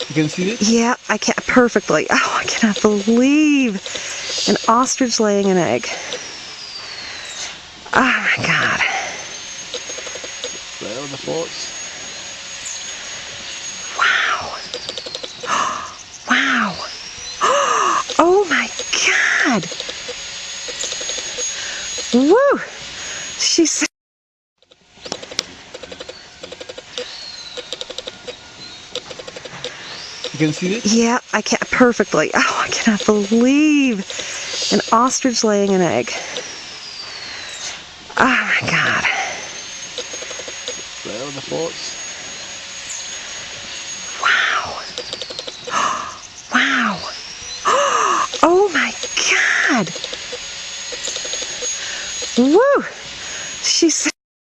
You can see it? Yeah, I can't perfectly. Oh, I cannot believe an ostrich laying an egg. Oh my God. There are the thoughts. Wow. Wow. Oh my God. Woo. She's... You can see it? Yeah, I can't perfectly. Oh, I cannot believe an ostrich laying an egg. Oh my God. There are the thoughts. Wow. Wow. Oh my God. Woo. She's...